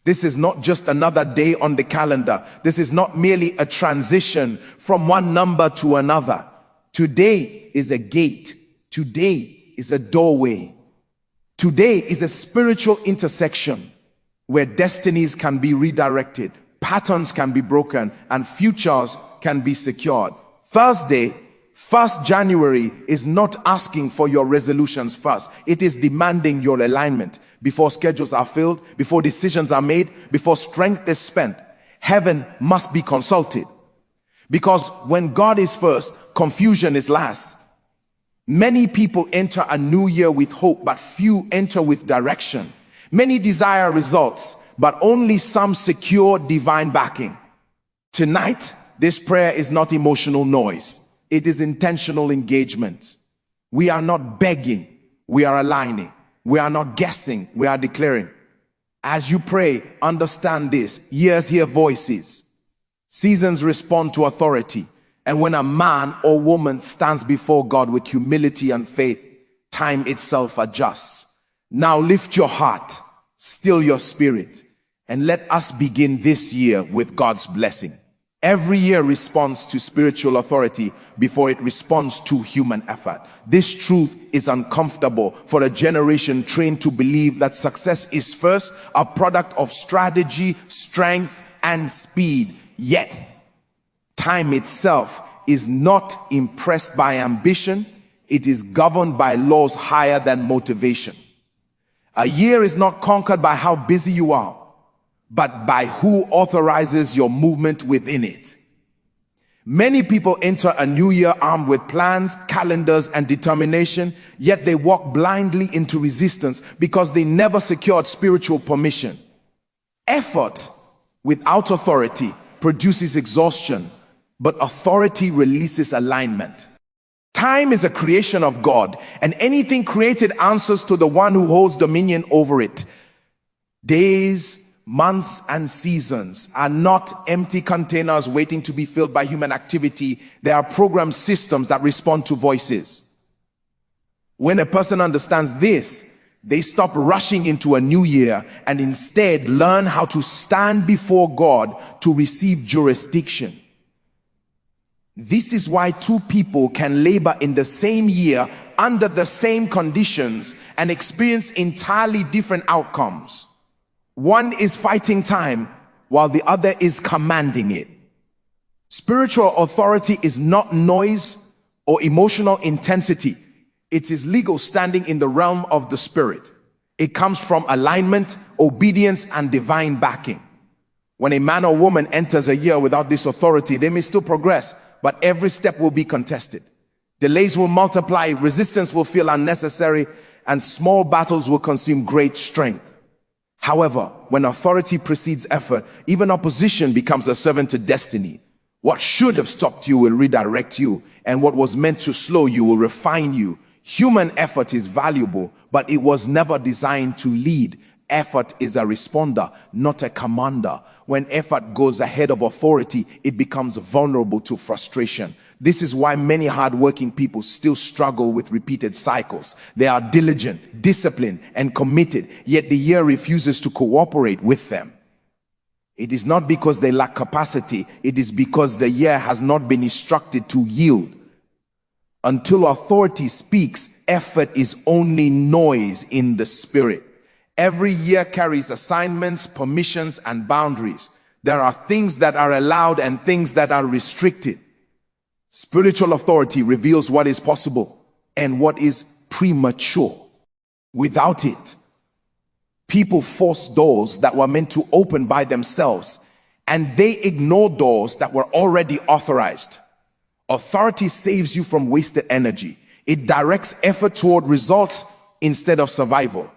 This is not just another day on the calendar. This is not merely a transition from one number to another. Today is a gate. Today is a doorway. Today is a spiritual intersection where destinies can be redirected, patterns can be broken, and futures can be secured. Thursday, 1st January, is not asking for your resolutions first. It is demanding your alignment. Before schedules are filled, before decisions are made, before strength is spent, heaven must be consulted. Because when God is first, confusion is last. Many people enter a new year with hope, but few enter with direction. Many desire results, but only some secure divine backing. Tonight, this prayer is not emotional noise. It is intentional engagement. We are not begging, we are aligning. We are not guessing, we are declaring. As you pray, understand this. Years hear voices. Seasons respond to authority. And when a man or woman stands before God with humility and faith, time itself adjusts. Now lift your heart, still your spirit, and let us begin this year with God's blessing. Every year responds to spiritual authority before it responds to human effort. This truth is uncomfortable for a generation trained to believe that success is first a product of strategy, strength, and speed. Yet, time itself is not impressed by ambition. It is governed by laws higher than motivation. A year is not conquered by how busy you are, but by who authorizes your movement within it. Many people enter a new year armed with plans, calendars, and determination, yet they walk blindly into resistance because they never secured spiritual permission. Effort without authority produces exhaustion, but authority releases alignment. Time is a creation of God, and anything created answers to the one who holds dominion over it. Days, months, and seasons are not empty containers waiting to be filled by human activity. They are programmed systems that respond to voices. When a person understands this, they stop rushing into a new year and instead learn how to stand before God to receive jurisdiction. This is why two people can labor in the same year under the same conditions and experience entirely different outcomes. One is fighting time while the other is commanding it. Spiritual authority is not noise or emotional intensity. It is legal standing in the realm of the spirit. It comes from alignment, obedience, and divine backing. When a man or woman enters a year without this authority, they may still progress, but every step will be contested. Delays will multiply, resistance will feel unnecessary, and small battles will consume great strength. However, when authority precedes effort, even opposition becomes a servant to destiny. What should have stopped you will redirect you, and what was meant to slow you will refine you. Human effort is valuable, but it was never designed to lead. Effort is a responder, not a commander. When effort goes ahead of authority, it becomes vulnerable to frustration. This is why many hardworking people still struggle with repeated cycles. They are diligent, disciplined, and committed, yet the year refuses to cooperate with them. It is not because they lack capacity, it is because the year has not been instructed to yield. Until authority speaks, effort is only noise in the spirit. Every year carries assignments, permissions, and boundaries. There are things that are allowed and things that are restricted. Spiritual authority reveals what is possible and what is premature. Without it, people force doors that were meant to open by themselves, and they ignore doors that were already authorized. Authority saves you from wasted energy. It directs effort toward results instead of survival.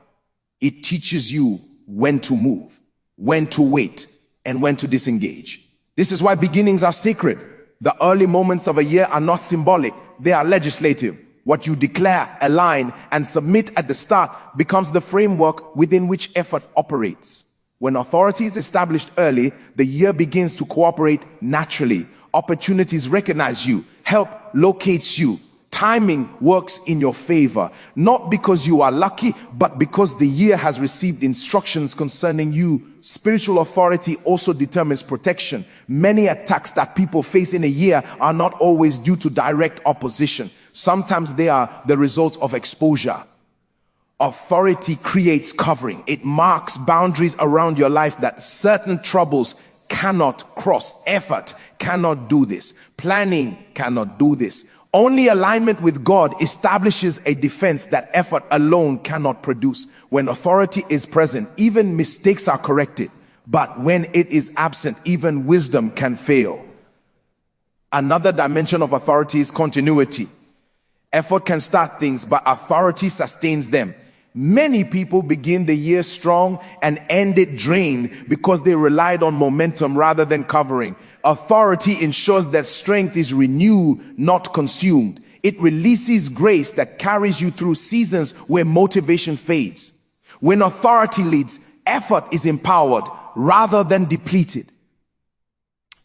It teaches you when to move, when to wait, and when to disengage. This is why beginnings are sacred. The early moments of a year are not symbolic, they are legislative. What you declare, align, and submit at the start becomes the framework within which effort operates. When authority is established early, the year begins to cooperate naturally. Opportunities recognize you, help locates you, timing works in your favor, not because you are lucky, but because the year has received instructions concerning you. Spiritual authority also determines protection. Many attacks that people face in a year are not always due to direct opposition. Sometimes they are the result of exposure. Authority creates covering. It marks boundaries around your life that certain troubles cannot cross. Effort cannot do this. Planning cannot do this. Only alignment with God establishes a defense that effort alone cannot produce. When authority is present, even mistakes are corrected. But when it is absent, even wisdom can fail. Another dimension of authority is continuity. Effort can start things, but authority sustains them. Many people begin the year strong and end it drained because they relied on momentum rather than covering. Authority ensures that strength is renewed, not consumed. It releases grace that carries you through seasons where motivation fades. When authority leads, effort is empowered rather than depleted.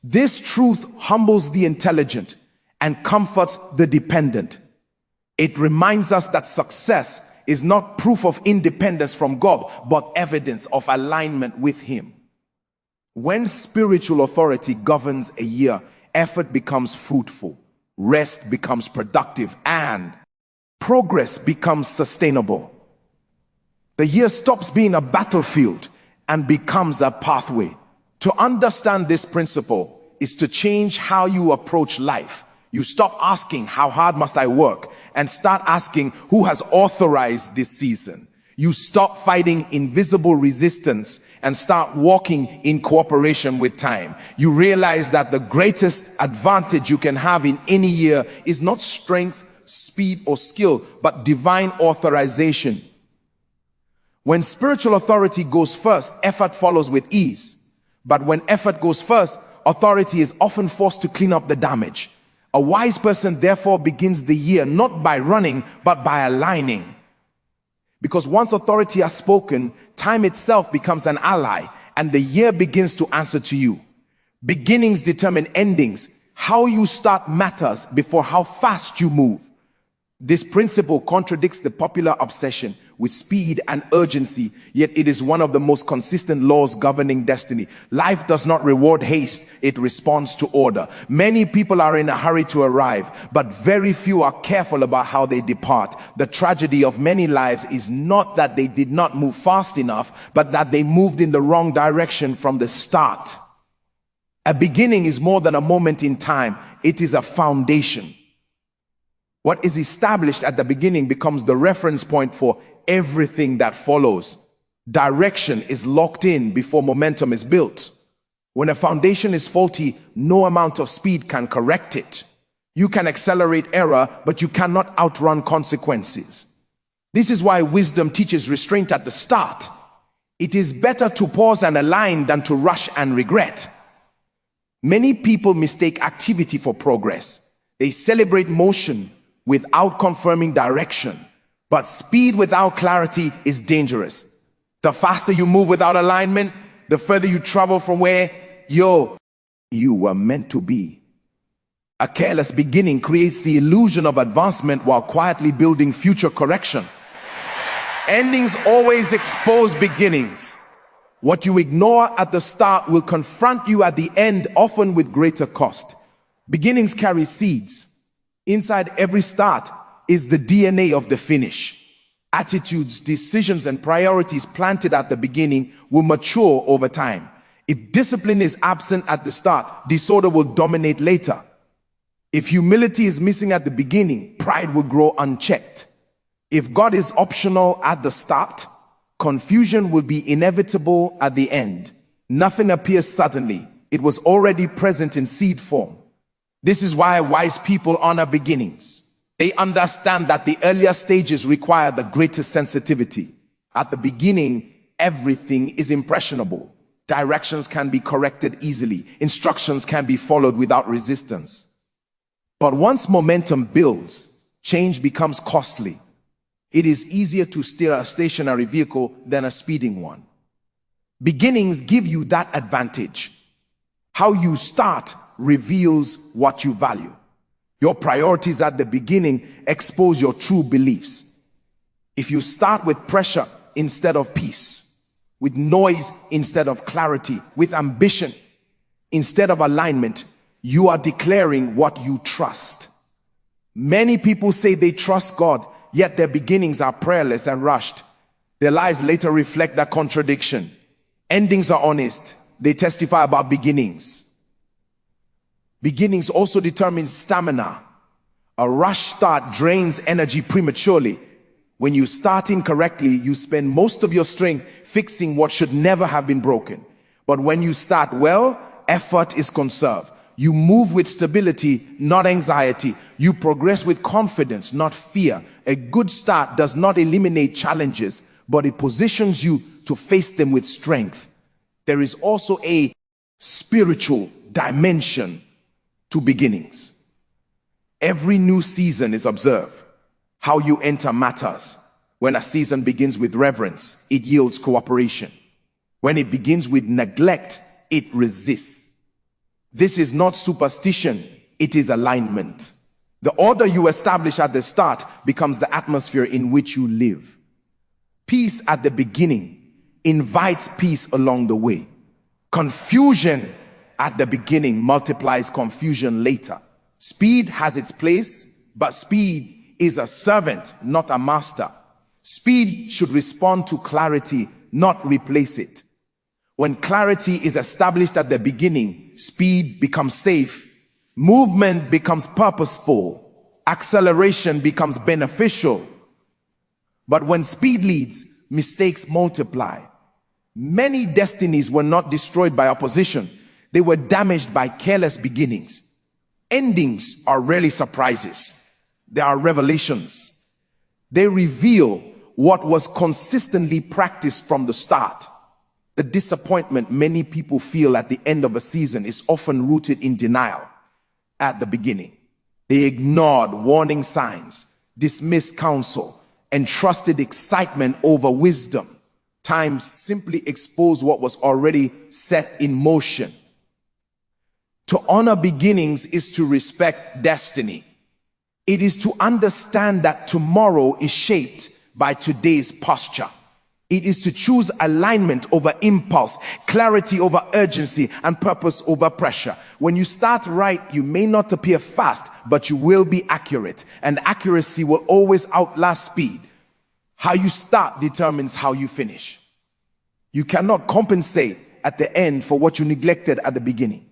This truth humbles the intelligent and comforts the dependent. It reminds us that success is not proof of independence from God, but evidence of alignment with Him. When spiritual authority governs a year, effort becomes fruitful, rest becomes productive, and progress becomes sustainable. The year stops being a battlefield and becomes a pathway. To understand this principle is to change how you approach life. You stop asking, how hard must I work? And start asking, who has authorized this season? You stop fighting invisible resistance and start walking in cooperation with time. You realize that the greatest advantage you can have in any year is not strength, speed, or skill, but divine authorization. When spiritual authority goes first, effort follows with ease. But when effort goes first, authority is often forced to clean up the damage. A wise person therefore begins the year not by running, but by aligning. Because once authority has spoken, time itself becomes an ally, and the year begins to answer to you. Beginnings determine endings. How you start matters before how fast you move. This principle contradicts the popular obsession with speed and urgency, yet it is one of the most consistent laws governing destiny. Life does not reward haste, it responds to order. Many people are in a hurry to arrive, but very few are careful about how they depart. The tragedy of many lives is not that they did not move fast enough, but that they moved in the wrong direction from the start. A beginning is more than a moment in time, it is a foundation. What is established at the beginning becomes the reference point for everything that follows. Direction is locked in before momentum is built. When a foundation is faulty, no amount of speed can correct it. You can accelerate error, but you cannot outrun consequences. This is why wisdom teaches restraint at the start. It is better to pause and align than to rush and regret. Many people mistake activity for progress. They celebrate motion without confirming direction. But speed without clarity is dangerous. The faster you move without alignment, the further you travel from where you were meant to be. A careless beginning creates the illusion of advancement while quietly building future correction. Endings always expose beginnings. What you ignore at the start will confront you at the end, often with greater cost. Beginnings carry seeds. Inside every start is the DNA of the finish. Attitudes, decisions, and priorities planted at the beginning will mature over time. If discipline is absent at the start, disorder will dominate later. If humility is missing at the beginning, pride will grow unchecked. If God is optional at the start, confusion will be inevitable at the end. Nothing appears suddenly. It was already present in seed form. This is why wise people honor beginnings. They understand that the earlier stages require the greatest sensitivity. At the beginning, everything is impressionable. Directions can be corrected easily. Instructions can be followed without resistance. But once momentum builds, change becomes costly. It is easier to steer a stationary vehicle than a speeding one. Beginnings give you that advantage. How you start reveals what you value. Your priorities at the beginning expose your true beliefs. If you start with pressure instead of peace, with noise instead of clarity, with ambition instead of alignment, you are declaring what you trust. Many people say they trust God, yet their beginnings are prayerless and rushed. Their lives later reflect that contradiction. Endings are honest. They testify about beginnings. Beginnings also determine stamina. A rush start drains energy prematurely. When you start incorrectly, you spend most of your strength fixing what should never have been broken. But when you start well, effort is conserved. You move with stability, not anxiety. You progress with confidence, not fear. A good start does not eliminate challenges, but it positions you to face them with strength. There is also a spiritual dimension to beginnings. Every new season is observed. How you enter matters. When a season begins with reverence, it yields cooperation. When it begins with neglect, it resists. This is not superstition, it is alignment. The order you establish at the start becomes the atmosphere in which you live. Peace at the beginning invites peace along the way. Confusion at the beginning multiplies confusion later. Speed has its place, but speed is a servant, not a master. Speed should respond to clarity, not replace it. When clarity is established at the beginning, speed becomes safe, movement becomes purposeful, acceleration becomes beneficial. But when speed leads, mistakes multiply. Many destinies were not destroyed by opposition. They were damaged by careless beginnings. Endings are rarely surprises. They are revelations. They reveal what was consistently practiced from the start. The disappointment many people feel at the end of a season is often rooted in denial at the beginning. They ignored warning signs, dismissed counsel, and trusted excitement over wisdom. Time simply exposed what was already set in motion. To honor beginnings is to respect destiny. It is to understand that tomorrow is shaped by today's posture. It is to choose alignment over impulse, clarity over urgency, and purpose over pressure. When you start right, you may not appear fast, but you will be accurate. And accuracy will always outlast speed. How you start determines how you finish. You cannot compensate at the end for what you neglected at the beginning.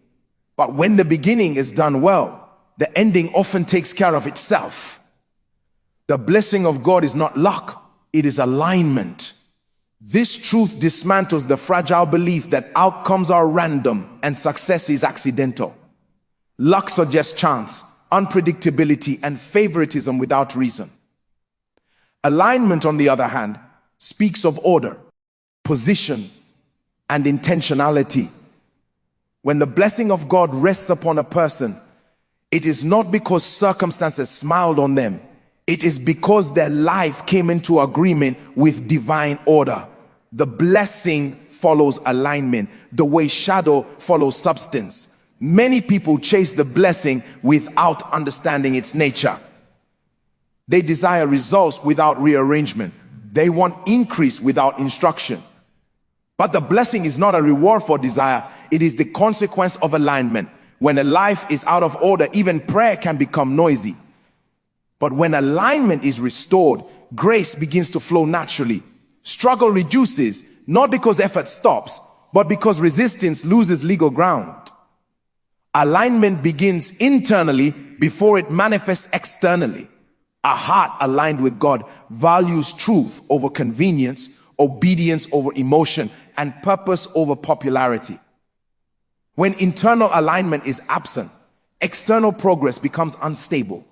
But when the beginning is done well, the ending often takes care of itself. The blessing of God is not luck, it is alignment. This truth dismantles the fragile belief that outcomes are random and success is accidental. Luck suggests chance, unpredictability, and favoritism without reason. Alignment, on the other hand, speaks of order, position, and intentionality. When the blessing of God rests upon a person, it is not because circumstances smiled on them. It is because their life came into agreement with divine order. The blessing follows alignment, the way shadow follows substance. Many people chase the blessing without understanding its nature. They desire results without rearrangement. They want increase without instruction. But the blessing is not a reward for desire. It is the consequence of alignment. When a life is out of order, even prayer can become noisy. But when alignment is restored, grace begins to flow naturally. Struggle reduces, not because effort stops, but because resistance loses legal ground. Alignment begins internally before it manifests externally. A heart aligned with God values truth over convenience, obedience over emotion, and purpose over popularity. When internal alignment is absent, external progress becomes unstable.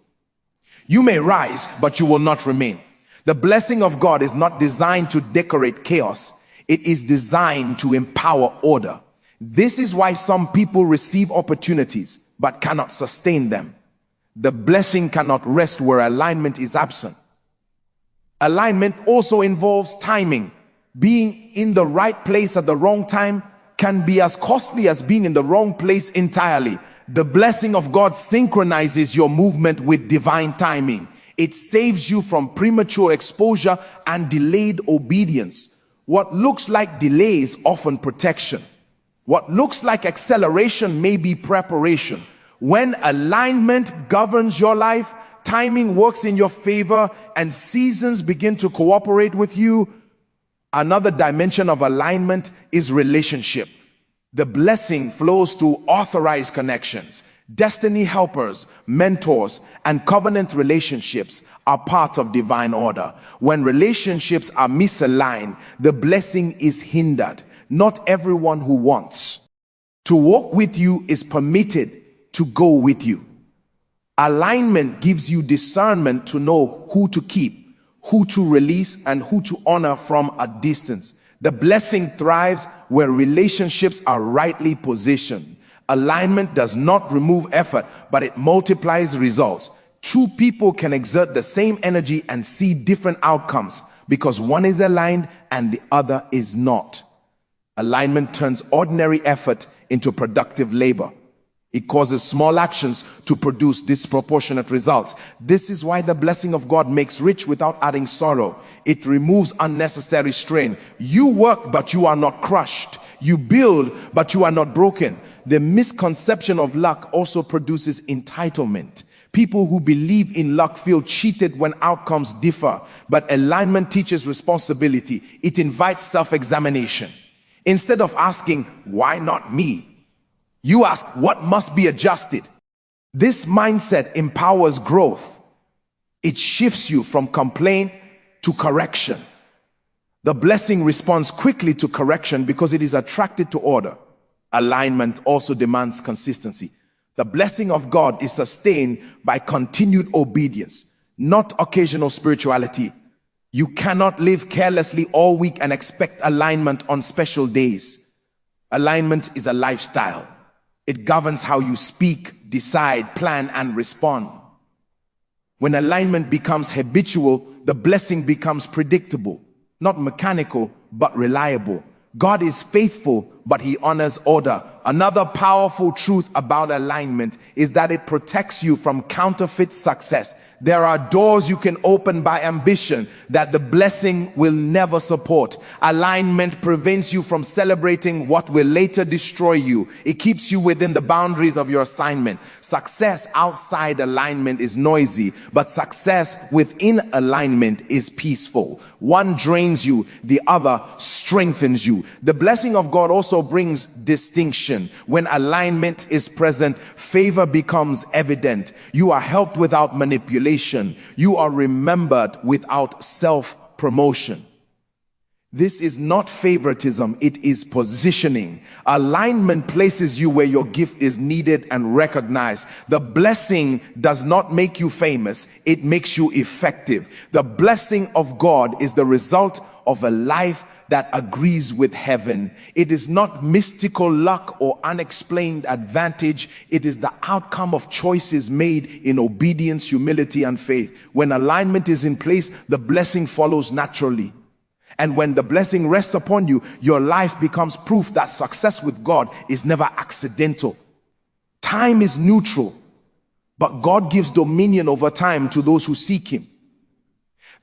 You may rise, but you will not remain. The blessing of God is not designed to decorate chaos. It is designed to empower order. This is why some people receive opportunities, but cannot sustain them. The blessing cannot rest where alignment is absent. Alignment also involves timing. Being in the right place at the wrong time can be as costly as being in the wrong place entirely. The blessing of God synchronizes your movement with divine timing. It saves you from premature exposure and delayed obedience. What looks like delay is often protection. What looks like acceleration may be preparation. When alignment governs your life, timing works in your favor, and seasons begin to cooperate with you. Another dimension of alignment is relationship. The blessing flows through authorized connections. Destiny helpers, mentors, and covenant relationships are part of divine order. When relationships are misaligned, the blessing is hindered. Not everyone who wants to walk with you is permitted to go with you. Alignment gives you discernment to know who to keep, who to release, and who to honor from a distance. The blessing thrives where relationships are rightly positioned. Alignment does not remove effort, but it multiplies results. Two people can exert the same energy and see different outcomes because one is aligned and the other is not. Alignment turns ordinary effort into productive labor. It causes small actions to produce disproportionate results. This is why the blessing of God makes rich without adding sorrow. It removes unnecessary strain. You work, but you are not crushed. You build, but you are not broken. The misconception of luck also produces entitlement. People who believe in luck feel cheated when outcomes differ, but alignment teaches responsibility. It invites self-examination. Instead of asking, why not me? You ask, what must be adjusted? This mindset empowers growth. It shifts you from complaint to correction. The blessing responds quickly to correction because it is attracted to order. Alignment also demands consistency. The blessing of God is sustained by continued obedience, not occasional spirituality. You cannot live carelessly all week and expect alignment on special days. Alignment is a lifestyle. It governs how you speak, decide, plan, and respond. When alignment becomes habitual, the blessing becomes predictable, not mechanical, but reliable. God is faithful, but he honors order. Another powerful truth about alignment is that it protects you from counterfeit success. There are doors you can open by ambition that the blessing will never support. Alignment prevents you from celebrating what will later destroy you. It keeps you within the boundaries of your assignment. Success outside alignment is noisy, but success within alignment is peaceful. One drains you, the other strengthens you. The blessing of God also brings distinction. When alignment is present, favor becomes evident. You are helped without manipulation. You are remembered without self-promotion. This is not favoritism, it is positioning. Alignment places you where your gift is needed and recognized. The blessing does not make you famous, it makes you effective. The blessing of God is the result of a life that agrees with heaven. It is not mystical luck or unexplained advantage. It is the outcome of choices made in obedience, humility, and faith. When alignment is in place, the blessing follows naturally. And when the blessing rests upon you, your life becomes proof that success with God is never accidental. Time is neutral, but God gives dominion over time to those who seek him.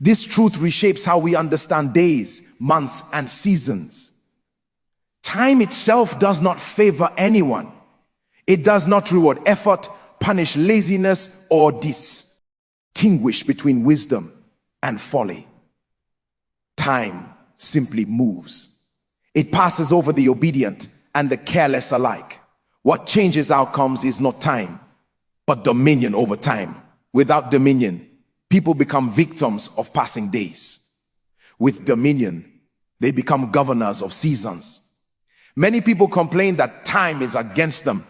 This truth reshapes how we understand days, months, and seasons. Time itself does not favor anyone. It does not reward effort, punish laziness, or distinguish between wisdom and folly. Time simply moves. It passes over the obedient and the careless alike. What changes outcomes is not time, but dominion over time. Without dominion, people become victims of passing days. With dominion, they become governors of seasons. Many people complain that time is against them.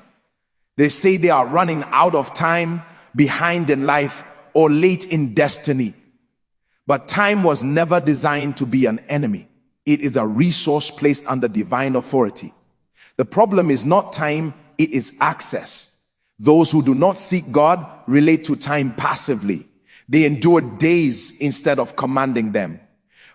They say they are running out of time, behind in life, or late in destiny. But time was never designed to be an enemy. It is a resource placed under divine authority. The problem is not time, it is access. Those who do not seek God relate to time passively. They endure days instead of commanding them.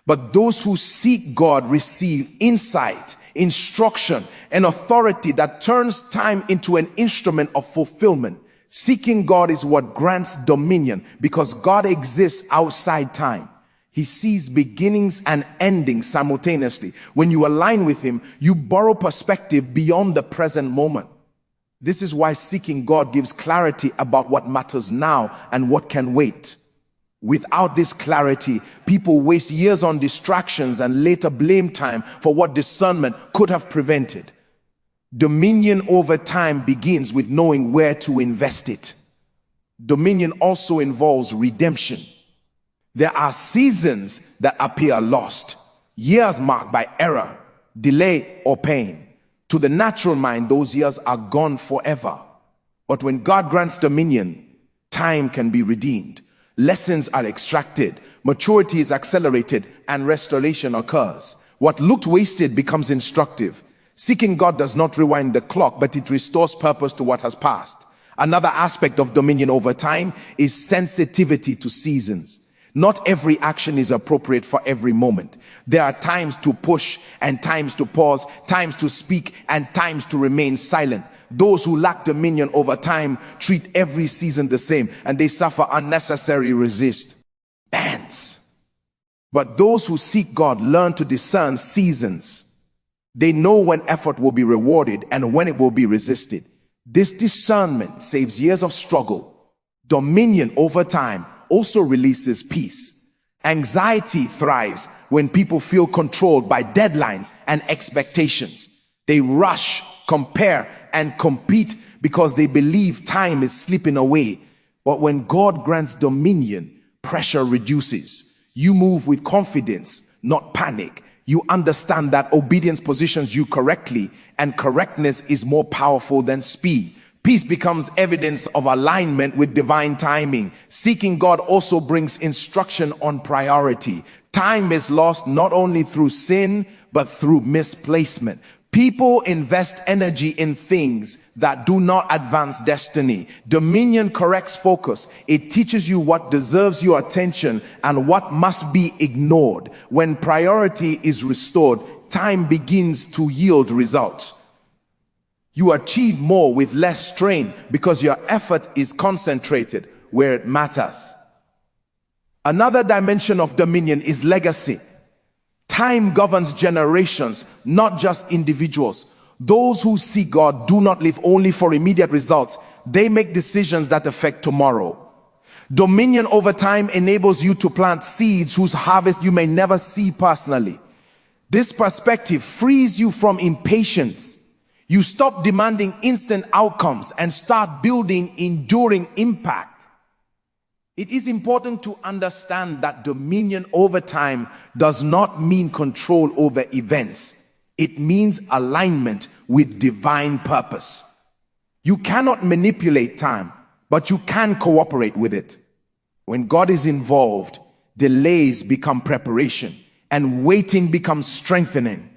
But those who seek God receive insight instruction, and authority that turns time into an instrument of fulfillment. Seeking God is what grants dominion, because God exists outside time. He sees beginnings and endings simultaneously. When you align with him, you borrow perspective beyond the present moment. This is why seeking God gives clarity about what matters now and what can wait. Without this clarity, people waste years on distractions and later blame time for what discernment could have prevented. Dominion over time begins with knowing where to invest it. Dominion also involves redemption. There are seasons that appear lost, years marked by error, delay, or pain. To the natural mind, those years are gone forever. But when God grants dominion, time can be redeemed. Lessons are extracted, maturity is accelerated, and restoration occurs. What looked wasted becomes instructive. Seeking God does not rewind the clock, but it restores purpose to what has passed. Another aspect of dominion over time is sensitivity to seasons. Not every action is appropriate for every moment. There are times to push and times to pause, times to speak and times to remain silent. Those who lack dominion over time treat every season the same, and they suffer unnecessary resistance. But those who seek God learn to discern seasons. They know when effort will be rewarded and when it will be resisted. This discernment saves years of struggle. Dominion over time also releases peace. Anxiety thrives when people feel controlled by deadlines and expectations. They rush, compare, and compete because they believe time is slipping away. But when God grants dominion, pressure reduces. You move with confidence, not panic. You understand that obedience positions you correctly, and correctness is more powerful than speed. Peace becomes evidence of alignment with divine timing. Seeking God also brings instruction on priority. Time is lost not only through sin, but through misplacement. People invest energy in things that do not advance destiny. Dominion corrects focus. It teaches you what deserves your attention and what must be ignored. When priority is restored, time begins to yield results. You achieve more with less strain because your effort is concentrated where it matters. Another dimension of dominion is legacy. Time governs generations, not just individuals. Those who seek God do not live only for immediate results. They make decisions that affect tomorrow. Dominion over time enables you to plant seeds whose harvest you may never see personally. This perspective frees you from impatience. You stop demanding instant outcomes and start building enduring impact. It is important to understand that dominion over time does not mean control over events. It means alignment with divine purpose. You cannot manipulate time, but you can cooperate with it. When God is involved, delays become preparation and waiting becomes strengthening.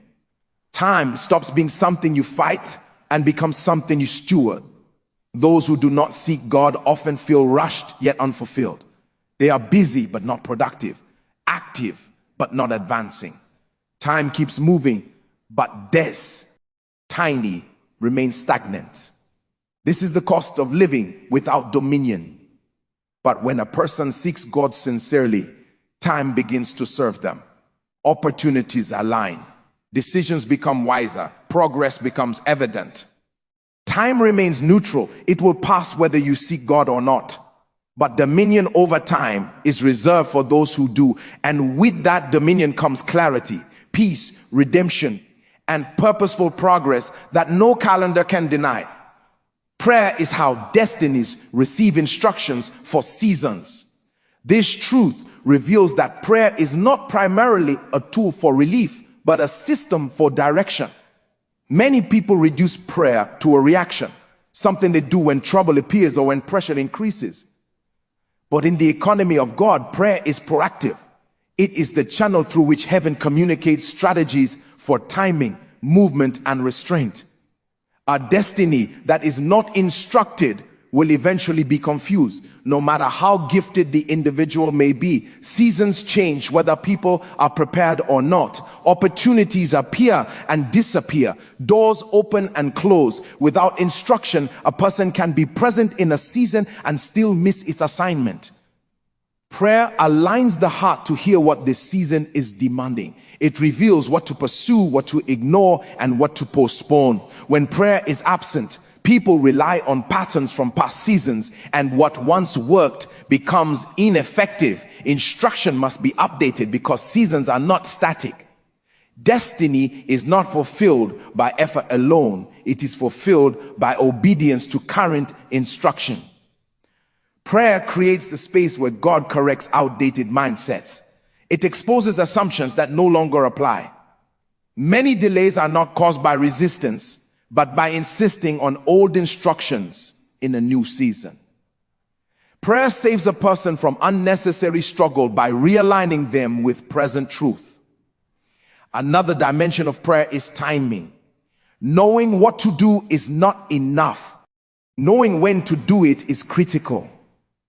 Time stops being something you fight and becomes something you steward. Those who do not seek God often feel rushed yet unfulfilled. They are busy but not productive, active but not advancing. Time keeps moving, but tiny remains stagnant. This is the cost of living without dominion. But when a person seeks God sincerely, time begins to serve them. Opportunities align. Decisions become wiser. Progress becomes evident. Time remains neutral. It will pass whether you seek God or not. But dominion over time is reserved for those who do. And with that dominion comes clarity, peace, redemption, and purposeful progress that no calendar can deny. Prayer is how destinies receive instructions for seasons. This truth reveals that prayer is not primarily a tool for relief, but a system for direction. Many people reduce prayer to a reaction, something they do when trouble appears or when pressure increases. But in the economy of God, prayer is proactive. It is the channel through which heaven communicates strategies for timing, movement, and restraint. A destiny that is not instructed will eventually be confused. No matter how gifted the individual may be, seasons change whether people are prepared or not. Opportunities appear and disappear. Doors open and close. Without instruction, a person can be present in a season and still miss its assignment. Prayer aligns the heart to hear what this season is demanding. It reveals what to pursue, what to ignore, and what to postpone. When prayer is absent, people rely on patterns from past seasons, and what once worked becomes ineffective. Instruction must be updated because seasons are not static. Destiny is not fulfilled by effort alone. It is fulfilled by obedience to current instruction. Prayer creates the space where God corrects outdated mindsets. It exposes assumptions that no longer apply. Many delays are not caused by resistance, but by insisting on old instructions in a new season. Prayer saves a person from unnecessary struggle by realigning them with present truth. Another dimension of prayer is timing. Knowing what to do is not enough. Knowing when to do it is critical.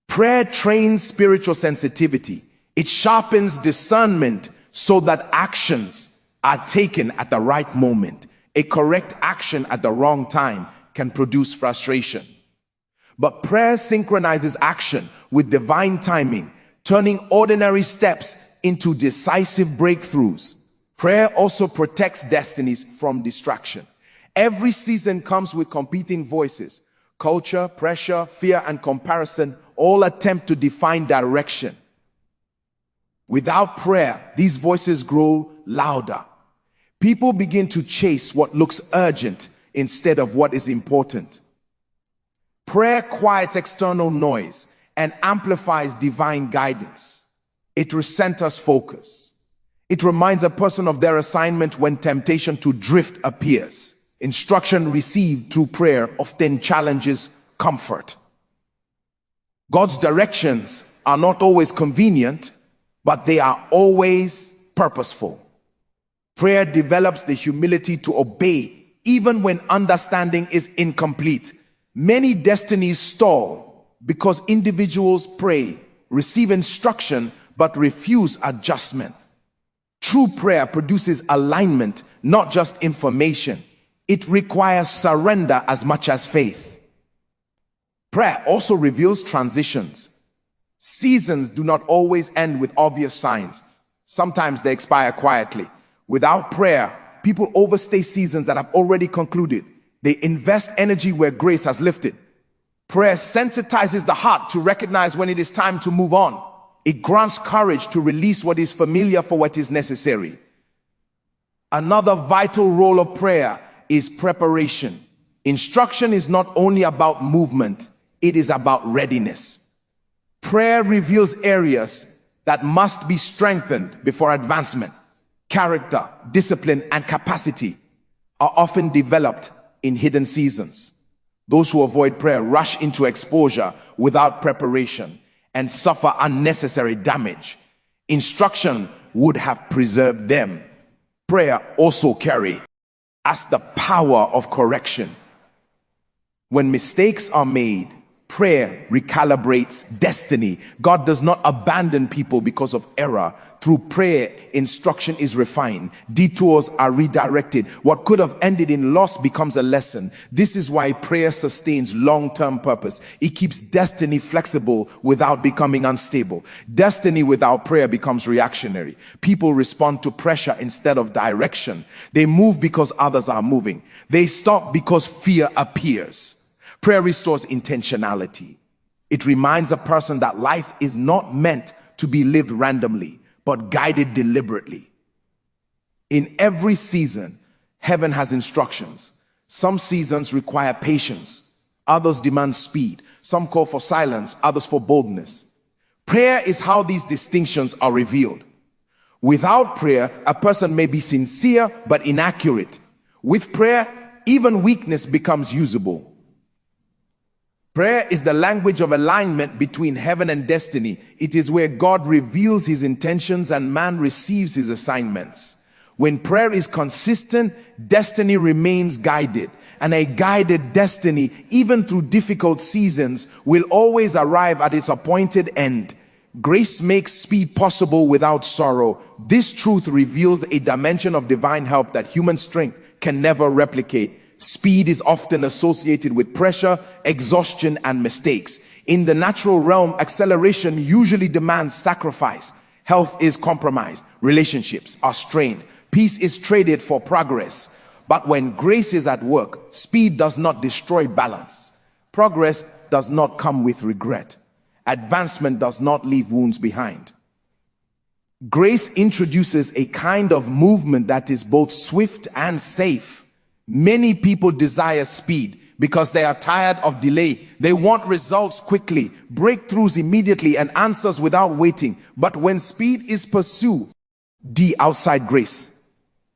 Prayer trains spiritual sensitivity. It sharpens discernment so that actions are taken at the right moment. A correct action at the wrong time can produce frustration. But prayer synchronizes action with divine timing, turning ordinary steps into decisive breakthroughs. Prayer also protects destinies from distraction. Every season comes with competing voices. Culture, pressure, fear, and comparison all attempt to define direction. Without prayer, these voices grow louder. People begin to chase what looks urgent instead of what is important. Prayer quiets external noise and amplifies divine guidance. It recenters focus. It reminds a person of their assignment when temptation to drift appears. Instruction received through prayer often challenges comfort. God's directions are not always convenient, but they are always purposeful. Prayer develops the humility to obey even when understanding is incomplete. Many destinies stall because individuals pray, receive instruction, but refuse adjustment. True prayer produces alignment, not just information. It requires surrender as much as faith. Prayer also reveals transitions. Seasons do not always end with obvious signs. Sometimes they expire quietly. Without prayer, people overstay seasons that have already concluded. They invest energy where grace has lifted. Prayer sensitizes the heart to recognize when it is time to move on. It grants courage to release what is familiar for what is necessary. Another vital role of prayer is preparation. Instruction is not only about movement, it is about readiness. Prayer reveals areas that must be strengthened before advancement. Character, discipline, and capacity are often developed in hidden seasons. Those who avoid prayer rush into exposure without preparation and suffer unnecessary damage. Instruction would have preserved them. Prayer also carries the power of correction. When mistakes are made, prayer recalibrates destiny. God does not abandon people because of error. Through prayer, instruction is refined. Detours are redirected. What could have ended in loss becomes a lesson. This is why prayer sustains long-term purpose. It keeps destiny flexible without becoming unstable. Destiny without prayer becomes reactionary. People respond to pressure instead of direction. They move because others are moving. They stop because fear appears. Prayer restores intentionality. It reminds a person that life is not meant to be lived randomly, but guided deliberately. In every season, heaven has instructions. Some seasons require patience. Others demand speed. Some call for silence, others for boldness. Prayer is how these distinctions are revealed. Without prayer, a person may be sincere but inaccurate. With prayer, even weakness becomes usable. Prayer is the language of alignment between heaven and destiny. It is where God reveals his intentions and man receives his assignments. When prayer is consistent, destiny remains guided. And a guided destiny, even through difficult seasons, will always arrive at its appointed end. Grace makes speed possible without sorrow. This truth reveals a dimension of divine help that human strength can never replicate. Speed is often associated with pressure, exhaustion, and mistakes. In the natural realm, acceleration usually demands sacrifice. Health is compromised. Relationships are strained. Peace is traded for progress. But when grace is at work, speed does not destroy balance. Progress does not come with regret. Advancement does not leave wounds behind. Grace introduces a kind of movement that is both swift and safe. Many people desire speed because they are tired of delay. They want results quickly, breakthroughs immediately, and answers without waiting. But when speed is pursued outside grace,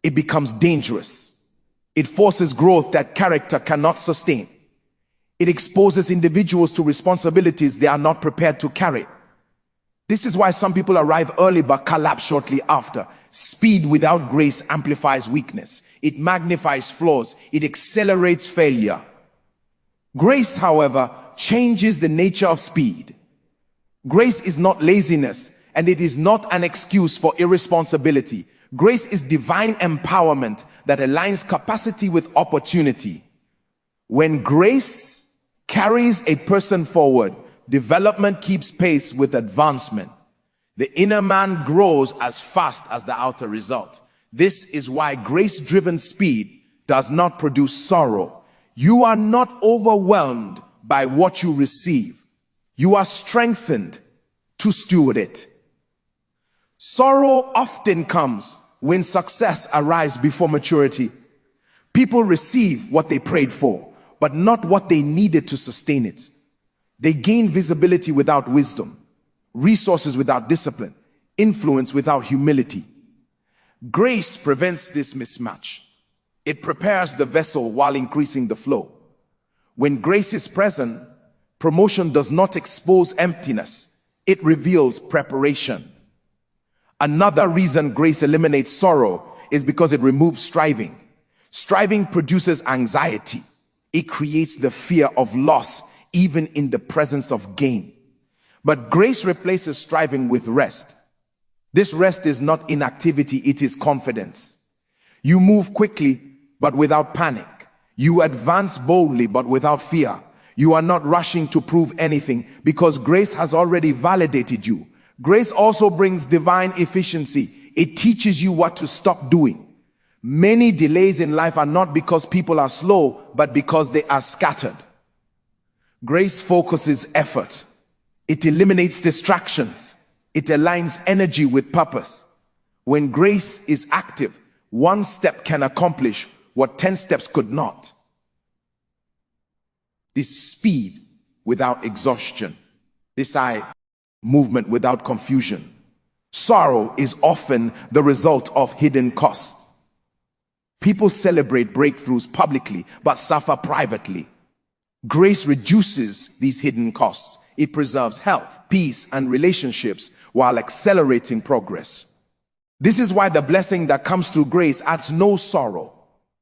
it becomes dangerous. It forces growth that character cannot sustain. It exposes individuals to responsibilities they are not prepared to carry. This is why some people arrive early but collapse shortly after. Speed without grace amplifies weakness. It magnifies flaws. It accelerates failure. Grace, however, changes the nature of speed. Grace is not laziness, and it is not an excuse for irresponsibility. Grace is divine empowerment that aligns capacity with opportunity. When grace carries a person forward, development keeps pace with advancement. The inner man grows as fast as the outer result. This is why grace-driven speed does not produce sorrow. You are not overwhelmed by what you receive. You are strengthened to steward it. Sorrow often comes when success arrives before maturity. People receive what they prayed for, but not what they needed to sustain it. They gain visibility without wisdom, resources without discipline, influence without humility. Grace prevents this mismatch. It prepares the vessel while increasing the flow. When grace is present, promotion does not expose emptiness. It reveals preparation. Another reason grace eliminates sorrow is because it removes striving. Striving produces anxiety. It creates the fear of loss, even in the presence of gain. But grace replaces striving with rest. This rest is not inactivity, it is confidence. You move quickly, but without panic. You advance boldly, but without fear. You are not rushing to prove anything because grace has already validated you. Grace also brings divine efficiency. It teaches you what to stop doing. Many delays in life are not because people are slow, but because they are scattered. Grace focuses effort. It eliminates distractions. It aligns energy with purpose. When grace is active, one step can accomplish what 10 steps could not. This speed without exhaustion. This movement without confusion. Sorrow is often the result of hidden costs. People celebrate breakthroughs publicly but suffer privately. Grace reduces these hidden costs. It preserves health, peace, and relationships while accelerating progress. This is why the blessing that comes through grace adds no sorrow.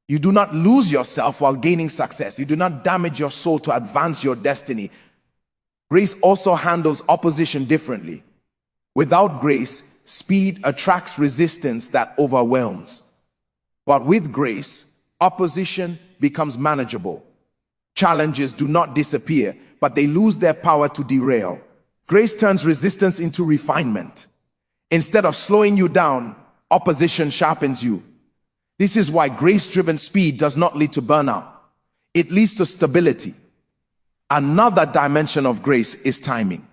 You do not lose yourself while gaining success. You do not damage your soul to advance your destiny. Grace also handles opposition differently. Without grace, speed attracts resistance that overwhelms. But with grace, opposition becomes manageable. Challenges do not disappear, but they lose their power to derail. Grace turns resistance into refinement. Instead of slowing you down, opposition sharpens you. This is why grace-driven speed does not lead to burnout. It leads to stability. Another dimension of grace is timing.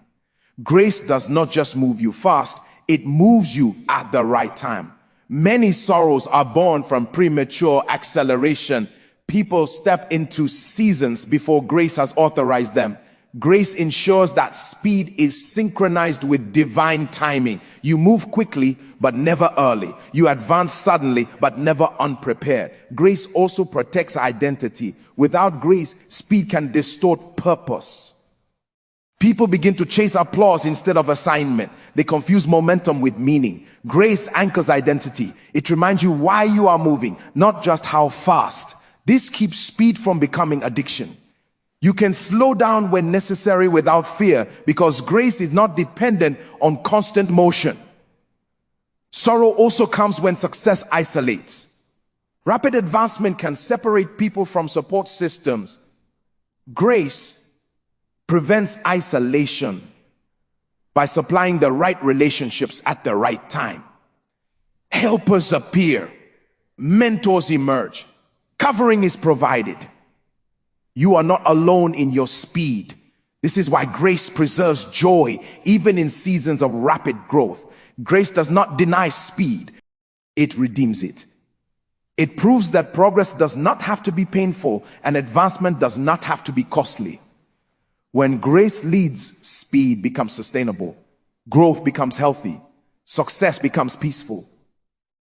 Grace does not just move you fast, it moves you at the right time. Many sorrows are born from premature acceleration. People step into seasons before grace has authorized them. Grace ensures that speed is synchronized with divine timing. You move quickly, but never early. You advance suddenly, but never unprepared. Grace also protects identity. Without grace, speed can distort purpose. People begin to chase applause instead of assignment. They confuse momentum with meaning. Grace anchors identity. It reminds you why you are moving, not just how fast. This keeps speed from becoming addiction. You can slow down when necessary without fear, because grace is not dependent on constant motion. Sorrow also comes when success isolates. Rapid advancement can separate people from support systems. Grace prevents isolation by supplying the right relationships at the right time. Helpers appear, mentors emerge, covering is provided. You are not alone in your speed. This is why grace preserves joy even in seasons of rapid growth. Grace does not deny speed, it redeems it. It proves that progress does not have to be painful and advancement does not have to be costly. When grace leads, speed becomes sustainable, growth becomes healthy, success becomes peaceful.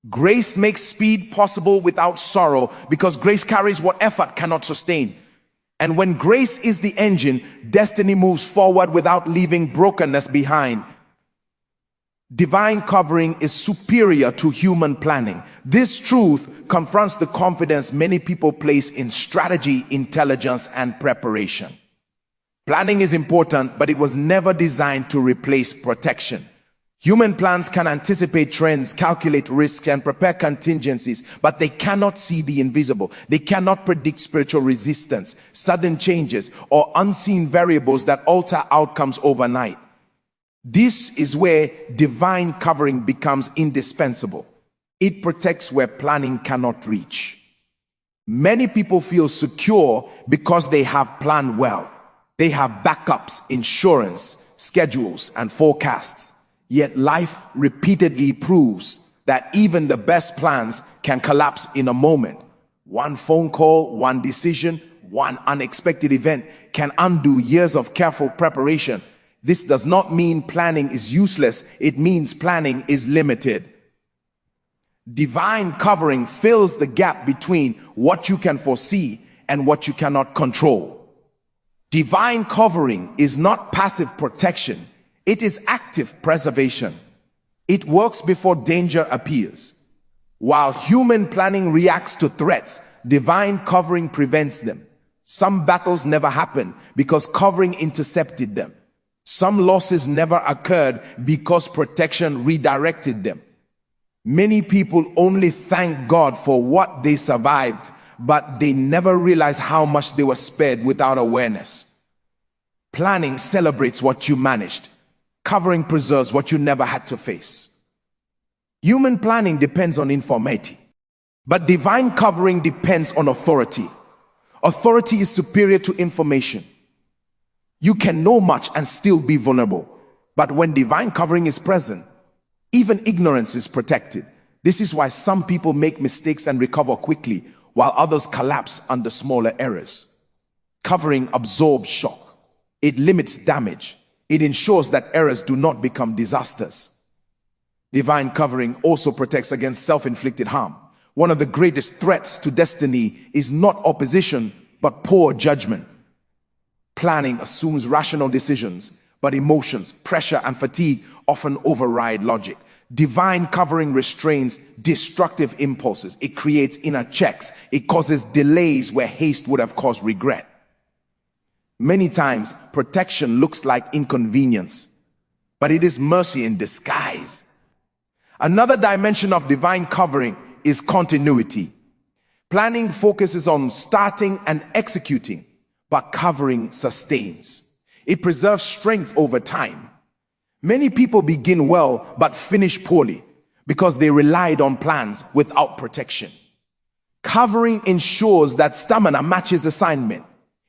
Grace makes speed possible without sorrow, because grace carries what effort cannot sustain. And when grace is the engine, destiny moves forward without leaving brokenness behind. Divine covering is superior to human planning. This truth confronts the confidence many people place in strategy, intelligence, and preparation. Planning is important, but it was never designed to replace protection. Human plans can anticipate trends, calculate risks, and prepare contingencies, but they cannot see the invisible. They cannot predict spiritual resistance, sudden changes, or unseen variables that alter outcomes overnight. This is where divine covering becomes indispensable. It protects where planning cannot reach. Many people feel secure because they have planned well. They have backups, insurance, schedules, and forecasts. Yet life repeatedly proves that even the best plans can collapse in a moment. One phone call, one decision, one unexpected event can undo years of careful preparation. This does not mean planning is useless. It means planning is limited. Divine covering fills the gap between what you can foresee and what you cannot control. Divine covering is not passive protection. It is active preservation. It works before danger appears. While human planning reacts to threats, divine covering prevents them. Some battles never happen because covering intercepted them. Some losses never occurred because protection redirected them. Many people only thank God for what they survived, but they never realize how much they were spared without awareness. Planning celebrates what you managed. Covering preserves what you never had to face. Human planning depends on informality, but divine covering depends on authority. Authority is superior to information. You can know much and still be vulnerable, but when divine covering is present, even ignorance is protected. This is why some people make mistakes and recover quickly, while others collapse under smaller errors. Covering absorbs shock. It limits damage. It ensures that errors do not become disasters. Divine covering also protects against self-inflicted harm. One of the greatest threats to destiny is not opposition, but poor judgment. Planning assumes rational decisions, but emotions, pressure, and fatigue often override logic. Divine covering restrains destructive impulses. It creates inner checks. It causes delays where haste would have caused regret. Many times, protection looks like inconvenience, but it is mercy in disguise. Another dimension of divine covering is continuity. Planning focuses on starting and executing, but covering sustains. It preserves strength over time. Many people begin well, but finish poorly because they relied on plans without protection. Covering ensures that stamina matches assignment.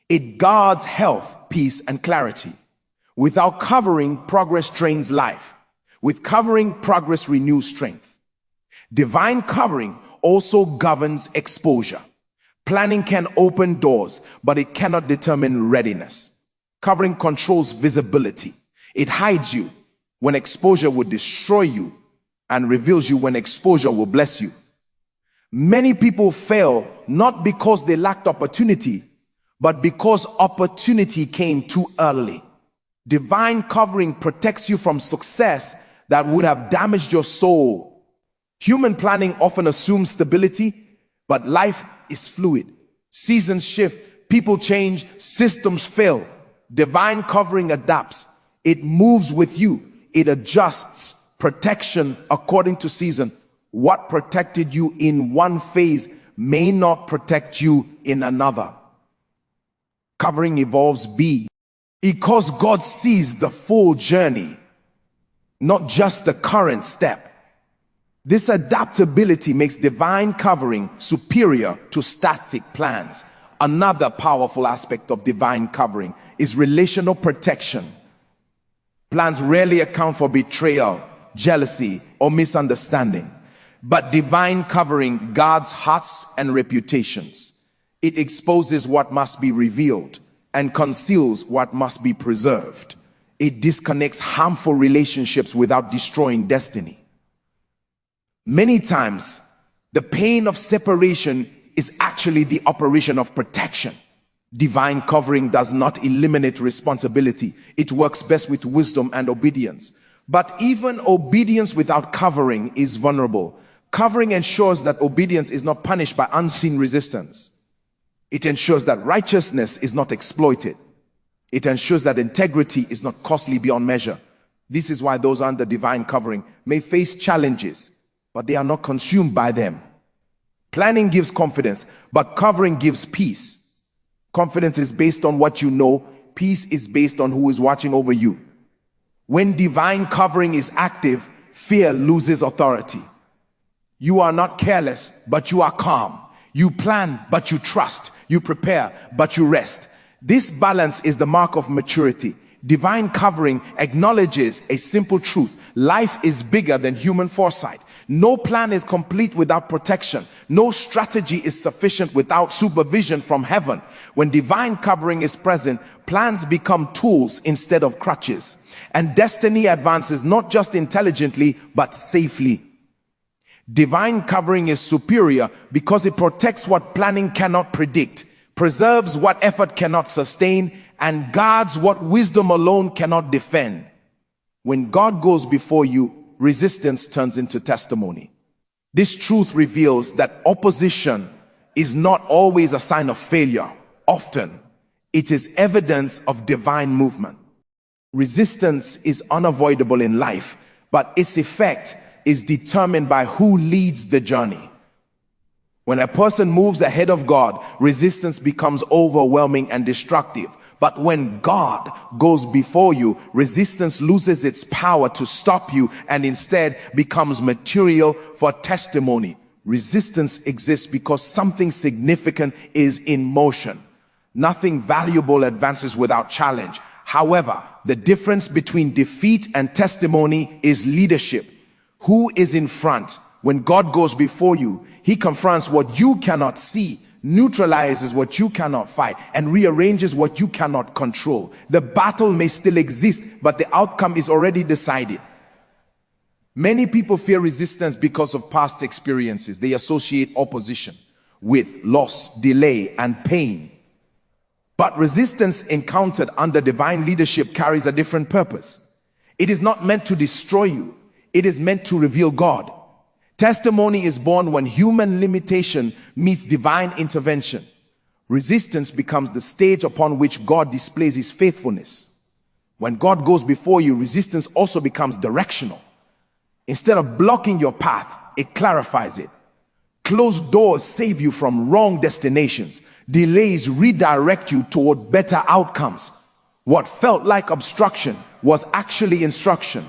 It guards health, peace, and clarity. Without covering, progress drains life. With covering, progress renews strength. Divine covering also governs exposure. Planning can open doors, but it cannot determine readiness. Covering controls visibility. It hides you when exposure would destroy you and reveals you when exposure will bless you. Many people fail not because they lacked opportunity, but because opportunity came too early. Divine covering protects you from success that would have damaged your soul. Human planning often assumes stability, but life is fluid. Seasons shift, People change, systems fail. Divine covering adapts. It moves with you. It adjusts. Protection according to season. What protected you in one phase may not protect you in another. Covering evolves. B, because God sees the full journey, not just the current step. This adaptability makes divine covering superior to static plans. Another powerful aspect of divine covering is relational protection. Plans rarely account for betrayal, jealousy, or misunderstanding. But divine covering guards hearts and reputations. It exposes what must be revealed and conceals what must be preserved. It disconnects harmful relationships without destroying destiny. Many times, the pain of separation is actually the operation of protection. Divine covering does not eliminate responsibility. It works best with wisdom and obedience. But even obedience without covering is vulnerable. Covering ensures that obedience is not punished by unseen resistance. It ensures that righteousness is not exploited. It ensures that integrity is not costly beyond measure. This is why those under divine covering may face challenges, but they are not consumed by them. Planning gives confidence, but covering gives peace. Confidence is based on what you know. Peace is based on who is watching over you. When divine covering is active, fear loses authority. You are not careless, but you are calm. You plan, but you trust. You prepare, but you rest. This balance is the mark of maturity. Divine covering acknowledges a simple truth. Life is bigger than human foresight. No plan is complete without protection. No strategy is sufficient without supervision from heaven. When divine covering is present, plans become tools instead of crutches. And destiny advances not just intelligently, but safely. Divine covering is superior because it protects what planning cannot predict, preserves what effort cannot sustain, and guards what wisdom alone cannot defend. When God goes before you, resistance turns into testimony. This truth reveals that opposition is not always a sign of failure. Often, it is evidence of divine movement. Resistance is unavoidable in life, but its effect is determined by who leads the journey. When a person moves ahead of God, resistance becomes overwhelming and destructive. But when God goes before you, resistance loses its power to stop you and instead becomes material for testimony. Resistance exists because something significant is in motion. Nothing valuable advances without challenge. However, the difference between defeat and testimony is leadership. Who is in front? When God goes before you, he confronts what you cannot see, neutralizes what you cannot fight, and rearranges what you cannot control. The battle may still exist, but the outcome is already decided. Many people fear resistance because of past experiences. They associate opposition with loss, delay, and pain. But resistance encountered under divine leadership carries a different purpose. It is not meant to destroy you. It is meant to reveal God. Testimony is born when human limitation meets divine intervention. Resistance becomes the stage upon which God displays his faithfulness. When God goes before you, resistance also becomes directional. Instead of blocking your path, it clarifies it. Closed doors save you from wrong destinations. Delays redirect you toward better outcomes. What felt like obstruction was actually instruction.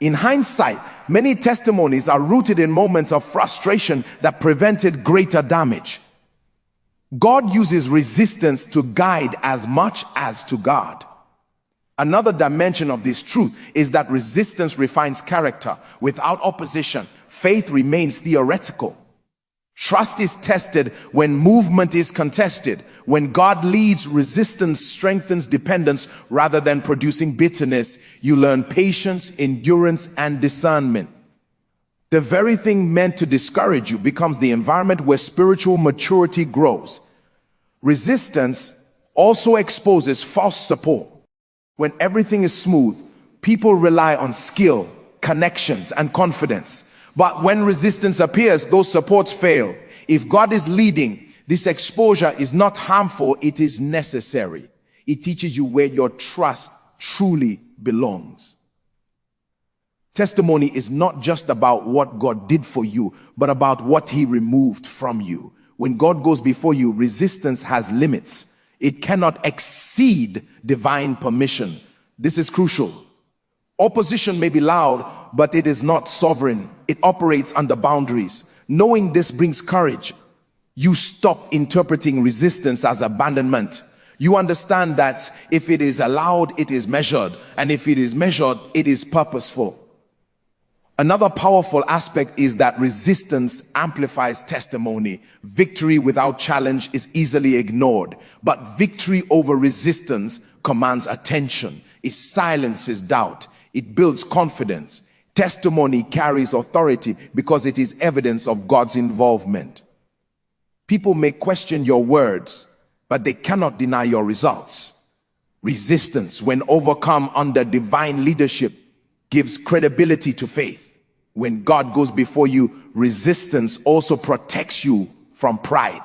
In hindsight, many testimonies are rooted in moments of frustration that prevented greater damage. God uses resistance to guide as much as to guard. Another dimension of this truth is that resistance refines character. Without opposition, faith remains theoretical. Trust is tested when movement is contested. When God leads, resistance strengthens dependence rather than producing bitterness. You learn patience, endurance, and discernment. The very thing meant to discourage you becomes the environment where spiritual maturity grows. Resistance also exposes false support. When everything is smooth, people rely on skill, connections, and confidence. But when resistance appears, those supports fail. If God is leading, This exposure is not harmful, it is necessary. It teaches you where your trust truly belongs. Testimony is not just about what God did for you, but about what he removed from you. When God goes before you, resistance has limits. It cannot exceed divine permission. This is crucial. Opposition may be loud, but it is not sovereign. It operates under boundaries. Knowing this brings courage. You stop interpreting resistance as abandonment. You understand that if it is allowed, it is measured. And if it is measured, it is purposeful. Another powerful aspect is that resistance amplifies testimony. Victory without challenge is easily ignored, but victory over resistance commands attention. It silences doubt. It builds confidence. Testimony carries authority because it is evidence of God's involvement. People may question your words, but they cannot deny your results. Resistance, when overcome under divine leadership, gives credibility to faith. When God goes before you, resistance also protects you from pride.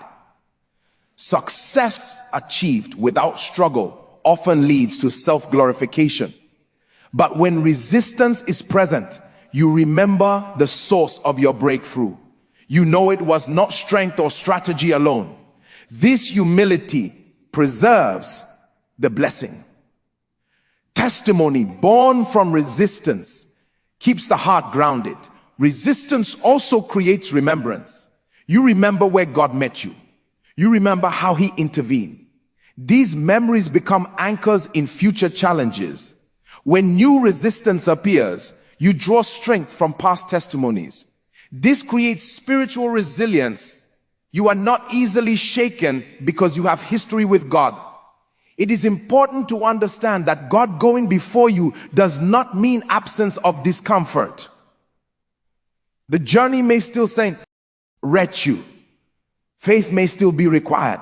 Success achieved without struggle often leads to self-glorification. But when resistance is present, you remember the source of your breakthrough. You know it was not strength or strategy alone. This humility preserves the blessing. Testimony born from resistance keeps the heart grounded. Resistance also creates remembrance. You remember where God met you. You remember how he intervened. These memories become anchors in future challenges. When new resistance appears, you draw strength from past testimonies. This creates spiritual resilience. You are not easily shaken because you have history with God. It is important to understand that God going before you does not mean absence of discomfort. The journey may still say, wretch you. Faith may still be required,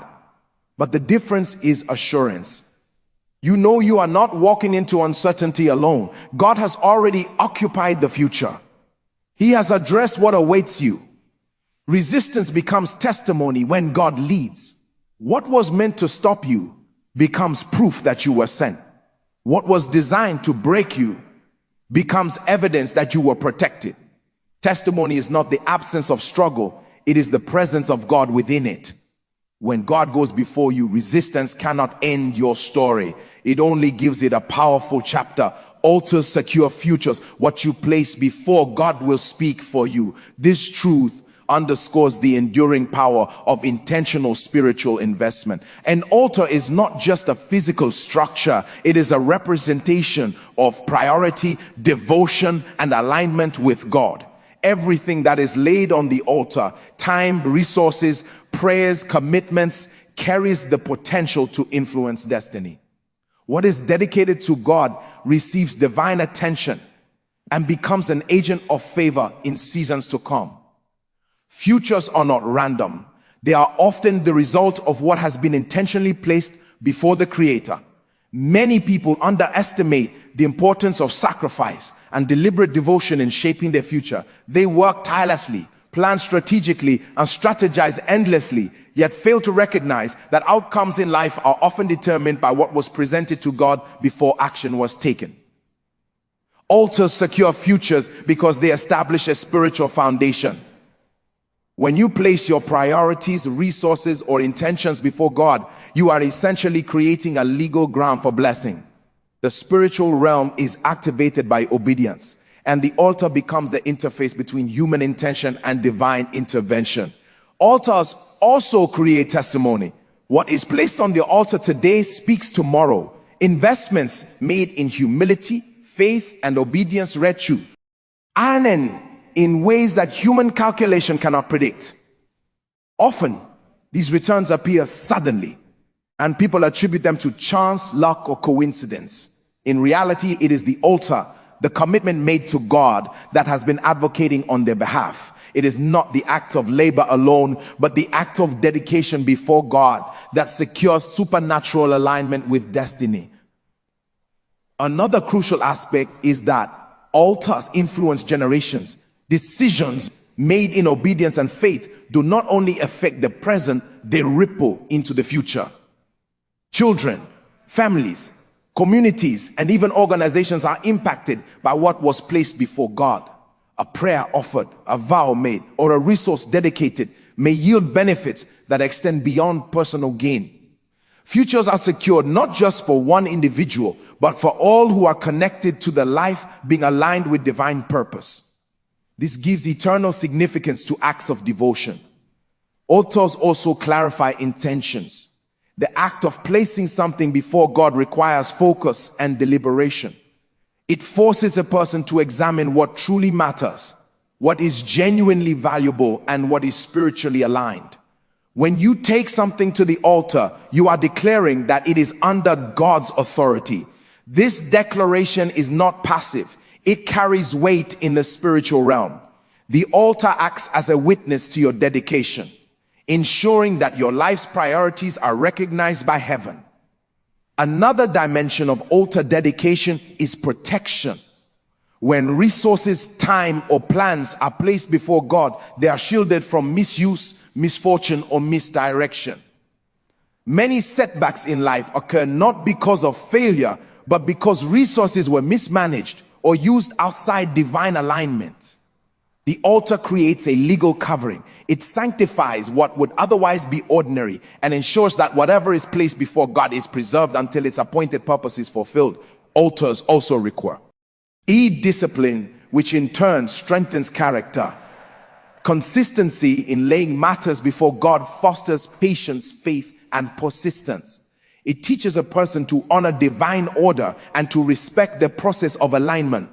but the difference is assurance. You know you are not walking into uncertainty alone. God has already occupied the future. He has addressed what awaits you. Resistance becomes testimony when God leads. What was meant to stop you becomes proof that you were sent. What was designed to break you becomes evidence that you were protected. Testimony is not the absence of struggle, it is the presence of God within it. When God goes before you, resistance cannot end your story. It only gives it a powerful chapter. Altars secure futures. What you place before God will speak for you. This truth underscores the enduring power of intentional spiritual investment. An altar is not just a physical structure. It is a representation of priority, devotion, and alignment with God. Everything that is laid on the altar, time, resources, prayers, commitments, carries the potential to influence destiny. What is dedicated to God receives divine attention and becomes an agent of favor in seasons to come. Futures are not random. They are often the result of what has been intentionally placed before the Creator. Many people underestimate the importance of sacrifice and deliberate devotion in shaping their future. They work tirelessly, plan strategically, and strategize endlessly, yet fail to recognize that outcomes in life are often determined by what was presented to God before action was taken. Altars secure futures because they establish a spiritual foundation. When you place your priorities, resources, or intentions before God, you are essentially creating a legal ground for blessing. The spiritual realm is activated by obedience, and the altar becomes the interface between human intention and divine intervention. Altars also create testimony. What is placed on the altar today speaks tomorrow. Investments made in humility, faith, and obedience reach you, and in ways that human calculation cannot predict. Often, these returns appear suddenly, and people attribute them to chance, luck, or coincidence. In reality, it is the altar, the commitment made to God, that has been advocating on their behalf. It is not the act of labor alone, but the act of dedication before God that secures supernatural alignment with destiny. Another crucial aspect is that altars influence generations. Decisions made in obedience and faith do not only affect the present, they ripple into the future. Children, families, communities, and even organizations are impacted by what was placed before God. A prayer offered, a vow made, or a resource dedicated may yield benefits that extend beyond personal gain. Futures are secured not just for one individual, but for all who are connected to the life being aligned with divine purpose. This gives eternal significance to acts of devotion. Altars also clarify intentions. The act of placing something before God requires focus and deliberation. It forces a person to examine what truly matters, what is genuinely valuable, and what is spiritually aligned. When you take something to the altar, you are declaring that it is under God's authority. This declaration is not passive. It carries weight in the spiritual realm. The altar acts as a witness to your dedication, ensuring that your life's priorities are recognized by heaven. Another dimension of altar dedication is protection. When resources, time, or plans are placed before God, they are shielded from misuse, misfortune, or misdirection. Many setbacks in life occur not because of failure, but because resources were mismanaged or used outside divine alignment. The altar creates a legal covering. It sanctifies what would otherwise be ordinary and ensures that whatever is placed before God is preserved until its appointed purpose is fulfilled. Altars also require discipline, which in turn strengthens character. Consistency in laying matters before God fosters patience, faith, and persistence. It teaches a person to honor divine order and to respect the process of alignment.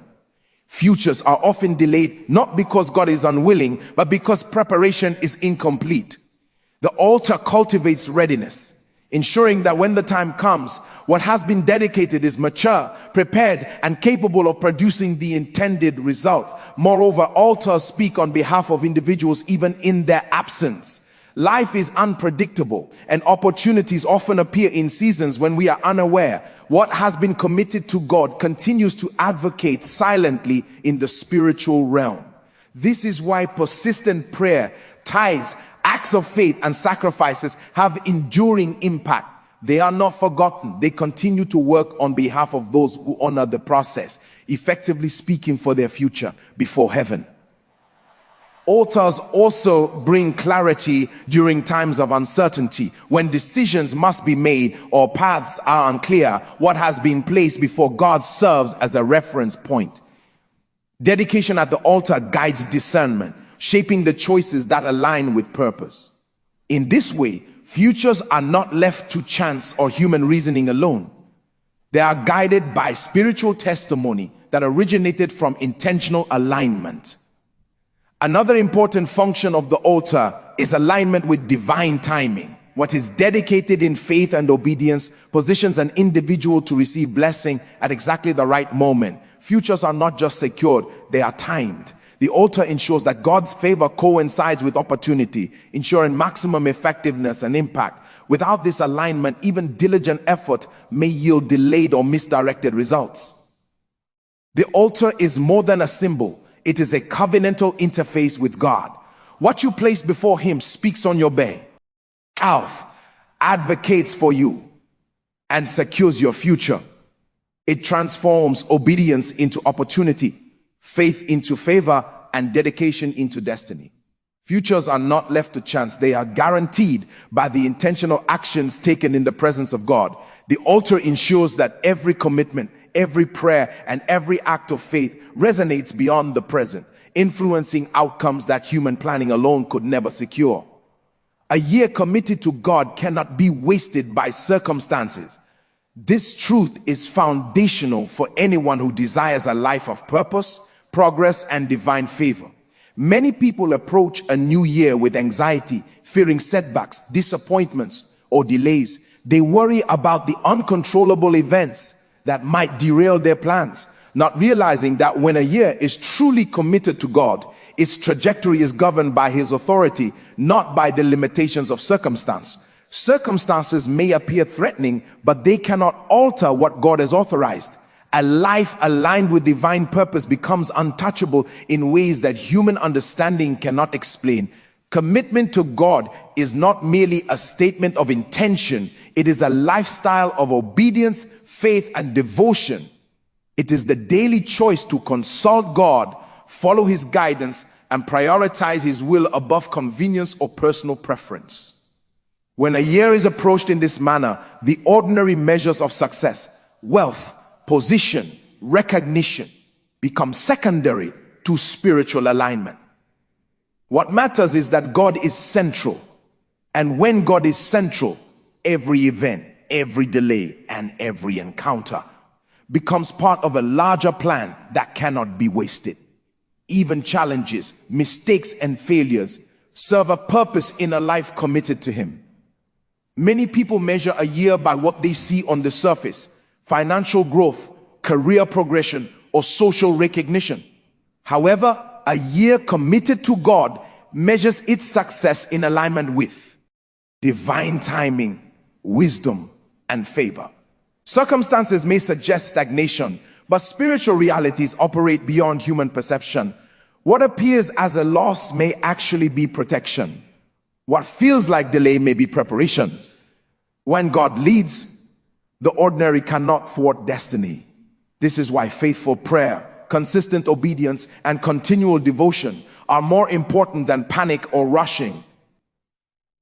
Futures are often delayed not because God is unwilling, but because preparation is incomplete. The altar cultivates readiness, ensuring that when the time comes, what has been dedicated is mature, prepared, and capable of producing the intended result. Moreover, altars speak on behalf of individuals even in their absence. Life is unpredictable, and opportunities often appear in seasons when we are unaware. What has been committed to God continues to advocate silently in the spiritual realm. This is why persistent prayer, tithes, acts of faith, and sacrifices have enduring impact. They are not forgotten. They continue to work on behalf of those who honor the process, effectively speaking for their future before heaven. Altars also bring clarity during times of uncertainty. When decisions must be made or paths are unclear, what has been placed before God serves as a reference point. Dedication at the altar guides discernment, shaping the choices that align with purpose. In this way, futures are not left to chance or human reasoning alone. They are guided by spiritual testimony that originated from intentional alignment. Another important function of the altar is alignment with divine timing. What is dedicated in faith and obedience positions an individual to receive blessing at exactly the right moment. Futures are not just secured, they are timed. The altar ensures that God's favor coincides with opportunity, ensuring maximum effectiveness and impact. Without this alignment, even diligent effort may yield delayed or misdirected results. The altar is more than a symbol. It is a covenantal interface with God. What you place before Him speaks on your behalf, advocates for you, and secures your future. It transforms obedience into opportunity, faith into favor, and dedication into destiny. Futures are not left to chance. They are guaranteed by the intentional actions taken in the presence of God. The altar ensures that every commitment, every prayer, and every act of faith resonates beyond the present, influencing outcomes that human planning alone could never secure. A year committed to God cannot be wasted by circumstances. This truth is foundational for anyone who desires a life of purpose, progress, and divine favor. Many people approach a new year with anxiety, fearing setbacks, disappointments, or delays. They worry about the uncontrollable events that might derail their plans, not realizing that when a year is truly committed to God, its trajectory is governed by His authority, not by the limitations of circumstance. Circumstances may appear threatening, but they cannot alter what God has authorized. A life aligned with divine purpose becomes untouchable in ways that human understanding cannot explain. Commitment to God is not merely a statement of intention, it is a lifestyle of obedience, faith, and devotion. It is the daily choice to consult God, follow His guidance, and prioritize His will above convenience or personal preference. When a year is approached in this manner, the ordinary measures of success, wealth, position, recognition become secondary to spiritual alignment. What matters is that God is central. And when God is central, every event, every delay, and every encounter becomes part of a larger plan that cannot be wasted. Even challenges, mistakes, and failures serve a purpose in a life committed to Him. Many people measure a year by what they see on the surface: financial growth, career progression, or social recognition. However, a year committed to God measures its success in alignment with divine timing, wisdom, and favor. Circumstances may suggest stagnation, but spiritual realities operate beyond human perception. What appears as a loss may actually be protection. What feels like delay may be preparation. When God leads, the ordinary cannot thwart destiny. This is why faithful prayer, consistent obedience, and continual devotion are more important than panic or rushing.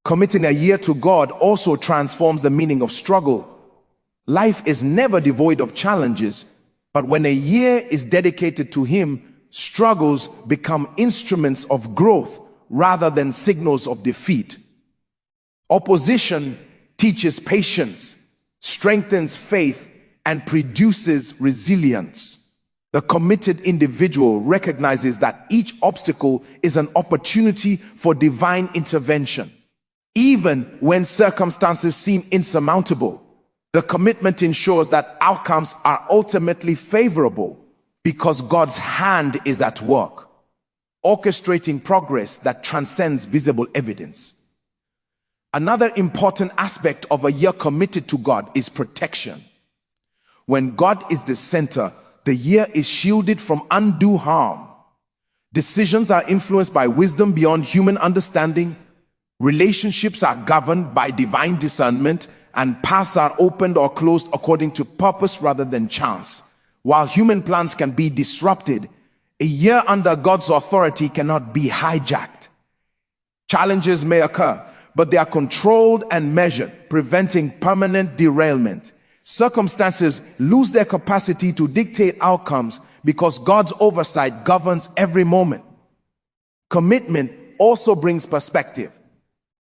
Committing a year to God also transforms the meaning of struggle. Life is never devoid of challenges, but when a year is dedicated to Him, struggles become instruments of growth rather than signals of defeat. Opposition teaches patience, strengthens faith, and produces resilience. The committed individual recognizes that each obstacle is an opportunity for divine intervention. Even when circumstances seem insurmountable, the commitment ensures that outcomes are ultimately favorable because God's hand is at work, orchestrating progress that transcends visible evidence. Another important aspect of a year committed to God is protection. When God is the center, the year is shielded from undue harm. Decisions are influenced by wisdom beyond human understanding. Relationships are governed by divine discernment, and paths are opened or closed according to purpose rather than chance. While human plans can be disrupted, a year under God's authority cannot be hijacked. Challenges may occur, but they are controlled and measured, preventing permanent derailment. Circumstances lose their capacity to dictate outcomes because God's oversight governs every moment. Commitment also brings perspective.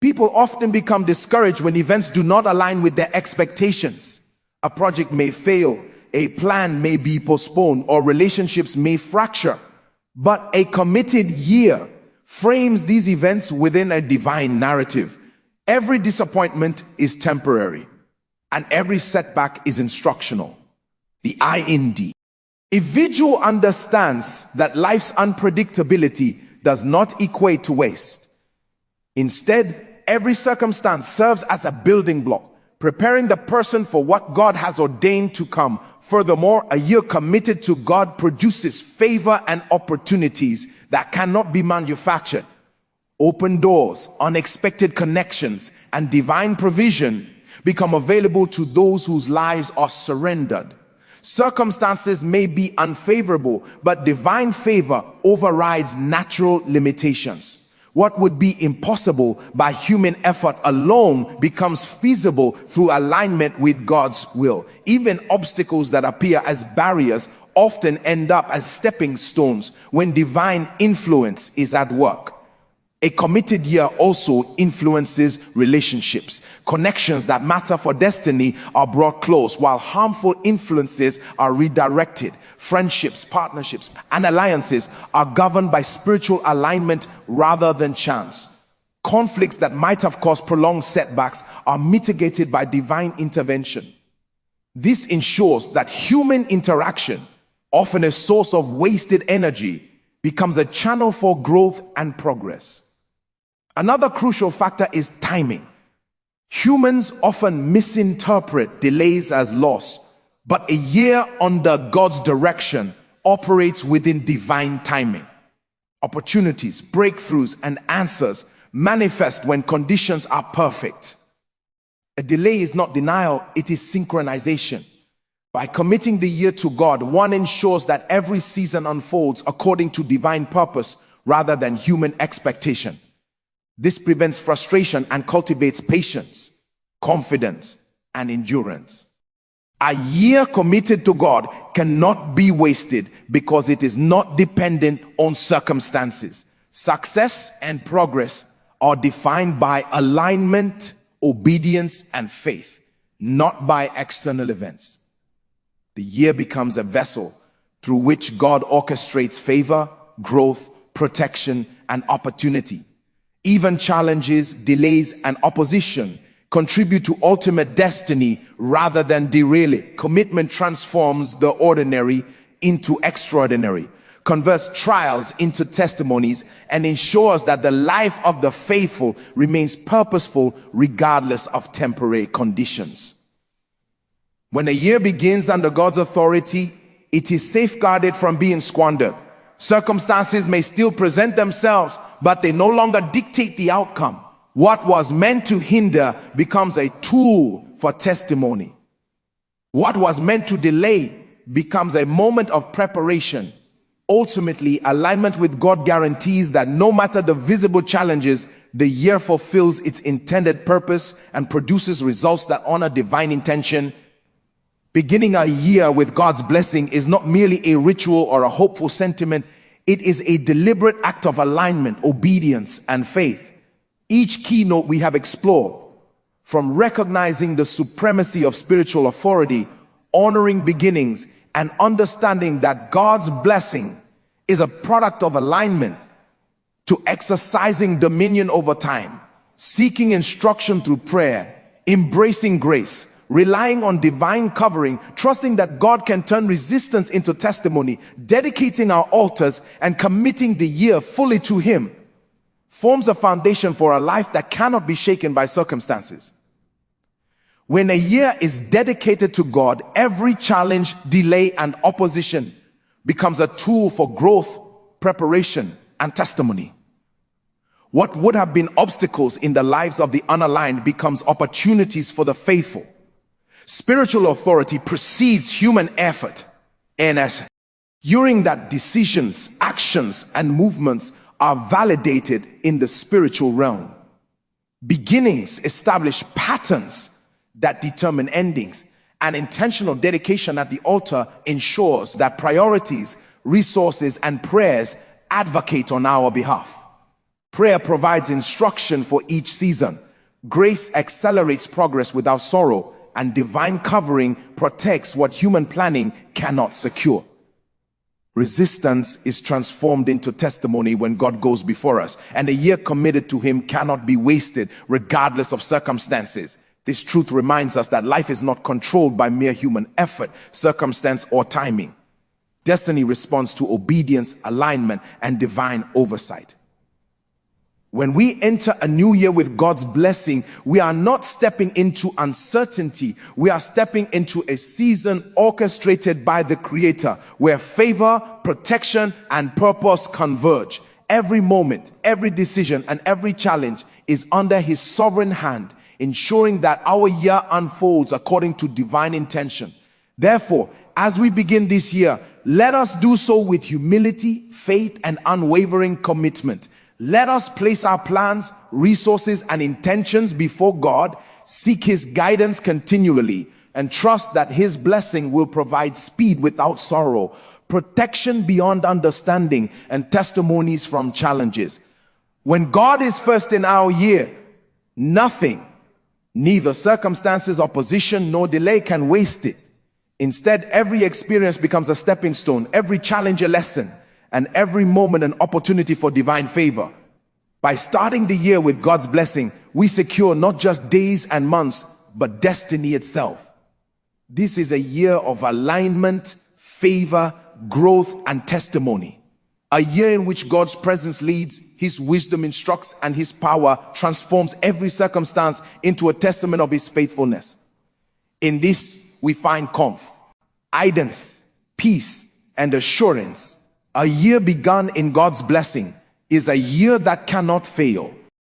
People often become discouraged when events do not align with their expectations. A project may fail, a plan may be postponed, or relationships may fracture. But a committed year frames these events within a divine narrative. Every disappointment is temporary, and every setback is instructional. The IND. A vigil understands that life's unpredictability does not equate to waste. Instead, every circumstance serves as a building block, preparing the person for what God has ordained to come. Furthermore, a year committed to God produces favor and opportunities that cannot be manufactured. Open doors, unexpected connections, and divine provision become available to those whose lives are surrendered. Circumstances may be unfavorable, but divine favor overrides natural limitations. What would be impossible by human effort alone becomes feasible through alignment with God's will. Even obstacles that appear as barriers often end up as stepping stones when divine influence is at work. A committed year also influences relationships. Connections that matter for destiny are brought close, while harmful influences are redirected. Friendships, partnerships, and alliances are governed by spiritual alignment rather than chance. Conflicts that might have caused prolonged setbacks are mitigated by divine intervention. This ensures that human interaction, often a source of wasted energy, becomes a channel for growth and progress. Another crucial factor is timing. Humans often misinterpret delays as loss, But a year under God's direction operates within divine timing. Opportunities, breakthroughs, and answers manifest when conditions are perfect. A delay is not denial, it is synchronization. By committing the year to God, one ensures that every season unfolds according to divine purpose rather than human expectation. This prevents frustration and cultivates patience, confidence, and endurance. A year committed to God cannot be wasted because it is not dependent on circumstances. Success and progress are defined by alignment, obedience, and faith, not by external events. The year becomes a vessel through which God orchestrates favor, growth, protection, and opportunity. Even challenges, delays, and opposition contribute to ultimate destiny rather than derail it. Commitment transforms the ordinary into extraordinary, converts trials into testimonies, and ensures that the life of the faithful remains purposeful regardless of temporary conditions. When a year begins under God's authority, it is safeguarded from being squandered. Circumstances may still present themselves, but they no longer dictate the outcome. What was meant to hinder becomes a tool for testimony. What was meant to delay becomes a moment of preparation. Ultimately, alignment with God guarantees that no matter the visible challenges, the year fulfills its intended purpose and produces results that honor divine intention. Beginning a year with God's blessing is not merely a ritual or a hopeful sentiment. It is a deliberate act of alignment, obedience, and faith. Each keynote we have explored, from recognizing the supremacy of spiritual authority, honoring beginnings, and understanding that God's blessing is a product of alignment, to exercising dominion over time, seeking instruction through prayer, embracing grace, relying on divine covering, trusting that God can turn resistance into testimony, dedicating our altars, and committing the year fully to Him, forms a foundation for a life that cannot be shaken by circumstances. When a year is dedicated to God, every challenge, delay, and opposition becomes a tool for growth, preparation, and testimony. What would have been obstacles in the lives of the unaligned becomes opportunities for the faithful. Spiritual authority precedes human effort, and as during that, decisions, actions, and movements are validated in the spiritual realm. Beginnings establish patterns that determine endings, and intentional dedication at the altar ensures that priorities, resources, and prayers advocate on our behalf. Prayer provides instruction for each season. Grace accelerates progress without sorrow, and divine covering protects what human planning cannot secure. Resistance is transformed into testimony when God goes before us, and a year committed to Him cannot be wasted regardless of circumstances. This truth reminds us that life is not controlled by mere human effort, circumstance, or timing. Destiny responds to obedience, alignment, and divine oversight. When we enter a new year with God's blessing, we are not stepping into uncertainty. We are stepping into a season orchestrated by the Creator, where favor, protection, and purpose converge. Every moment, every decision, and every challenge is under His sovereign hand, ensuring that our year unfolds according to divine intention. Therefore, as we begin this year, let us do so with humility, faith, and unwavering commitment. Let us place our plans, resources, and intentions before God, seek His guidance continually, and trust that His blessing will provide speed without sorrow, protection beyond understanding, and testimonies from challenges. When God is first in our year, nothing, neither circumstances, opposition, nor delay can waste it. Instead, every experience becomes a stepping stone, every challenge a lesson, and every moment an opportunity for divine favor. By starting the year with God's blessing, we secure not just days and months, but destiny itself. This is a year of alignment, favor, growth, and testimony. A year in which God's presence leads, His wisdom instructs, and His power transforms every circumstance into a testament of His faithfulness. In this, we find comfort, guidance, peace, and assurance. A year begun in God's blessing is a year that cannot fail.